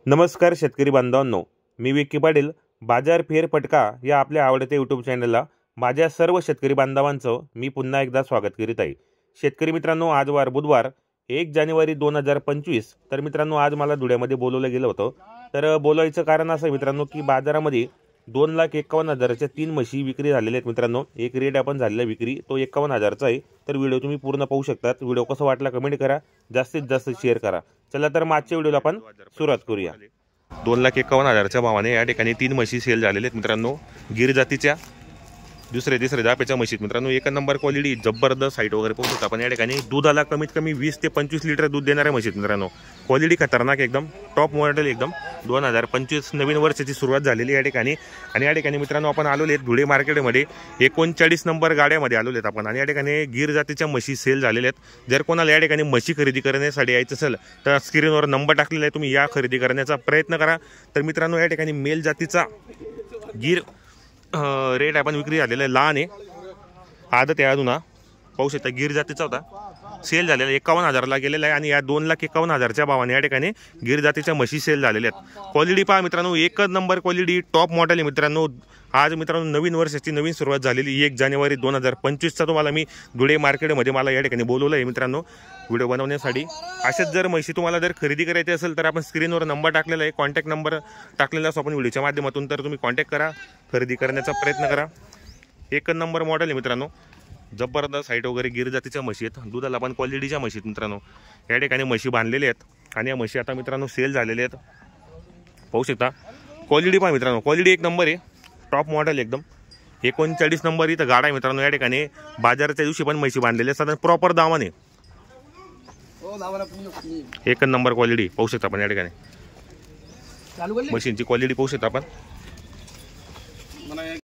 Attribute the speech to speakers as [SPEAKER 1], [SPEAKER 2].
[SPEAKER 1] नमस्कार शेतकरी बांधवांनो, मी विक्की पाटील. बाजार फेर फटका या आपल्या आवडत्या यूट्यूब चॅनलला माझ्या सर्व शेतकरी बांधवांचं मी पुन्हा एकदा स्वागत करीत आहे. शेतकरी मित्रांनो, आज वार बुधवार 1 जानेवारी 2025. तर मित्रांनो, आज मला धुळ्यामध्ये बोलवलं गेलं होतं. तर बोलायचं कारण असं मित्रांनो की बाजारामध्ये 2,51,000च्या 3 म्हशी विक्री झालेल्या आहेत. मित्रांनो, एक रेट आपण झालेला विक्री तो 51,000चा आहे. तर व्हिडिओ तुम्ही पूर्ण पाहू शकता. व्हिडिओ कसा वाटला कमेंट करा, जास्तीत जास्त शेअर करा. चला तर मागच्या व्हिडिओला आपण सुरुवात करूया. 2,51,000च्या भावाने या ठिकाणी 3 म्हशी सेल झालेल्या आहेत मित्रांनो. गिर जातीच्या दुसरे तिसरे दाप्याच्या म्हशीत मित्रांनो. एक नंबर क्वालिटी, जबरदस्त हाईट वगैरे पाहू शकता आपण. या ठिकाणी दुधाला कमीत कमी 20 ते 25 लिटर दूध देणाऱ्या म्हशीत मित्रांनो. क्वालिटी खतरनाक एकदम, टॉप मॉडेल एकदम. 2025 नवीन वर्षाची सुरुवात झालेली या ठिकाणी. आणि या ठिकाणी मित्रांनो आपण आलेले आहेत धुळे मार्केटमध्ये. 39 नंबर गाड्यामध्ये आलेले आहेत आपण. आणि या ठिकाणी गिर जातीच्या म्हशी सेल झालेल्या आहेत. जर कोणाला या ठिकाणी म्हशी खरेदी करण्यासाठी यायचं असेल तर स्क्रीनवर नंबर टाकलेला आहे, तुम्ही या खरेदी करण्याचा प्रयत्न करा. तर मित्रांनो, या ठिकाणी मेल जातीचा गिर रेट आपण विक्री झालेला आहे. लहान आहे, आदत आहे अजून. पाहू शकता गिर जातीचा होता, सेल झालेला 51,000ला गेलेला आहे. आणि या 2,51,000च्या भावाने या ठिकाणी गिर जातीच्या म्हशी सेल झालेल्या आहेत. क्वालिटी पहा मित्रांनो, एकच नंबर क्वालिटी, टॉप मॉडेल आहे मित्रांनो. आज मित्रांनो नवीन वर्षाची नवीन सुरुवात झालेली 1 जानेवारी 2025चा तुम्हाला मी धुळे मार्केटमध्ये मला या ठिकाणी बोलवलं आहे मित्रांनो व्हिडिओ बनवण्यासाठी. अशाच जर म्हशी तुम्हाला जर खरेदी करायची असेल तर आपण स्क्रीनवर नंबर टाकलेला आहे, कॉन्टॅक्ट नंबर टाकलेला असतो आपण व्हिडिओच्या माध्यमातून. तर तुम्ही कॉन्टॅक्ट करा, खरेदी करण्याचा प्रयत्न करा. एक नंबर मॉडेल आहे मित्रांनो, जबरदस्त हाईट वगैरे गिर जातीच्या म्हशी आहेत. दुधाला पण क्वालिटीच्या म्हशी आहेत मित्रांनो. या ठिकाणी म्हशी बांधलेल्या आहेत आणि या म्हशी आता मित्रांनो सेल झालेल्या आहेत. पाहू शकता क्वालिटी पहा मित्रांनो, क्वालिटी एक नंबर आहे, टॉप मॉडेल एकदम. 39 नंबर इथं गाडा आहे मित्रांनो. या ठिकाणी बाजाराच्या दिवशी पण म्हशी बांधलेल्या असतात, प्रॉपर दावाने. एक नंबर क्वालिटी पाहू शकता आपण. या ठिकाणी मशीनची क्वालिटी पाहू शकता आपण.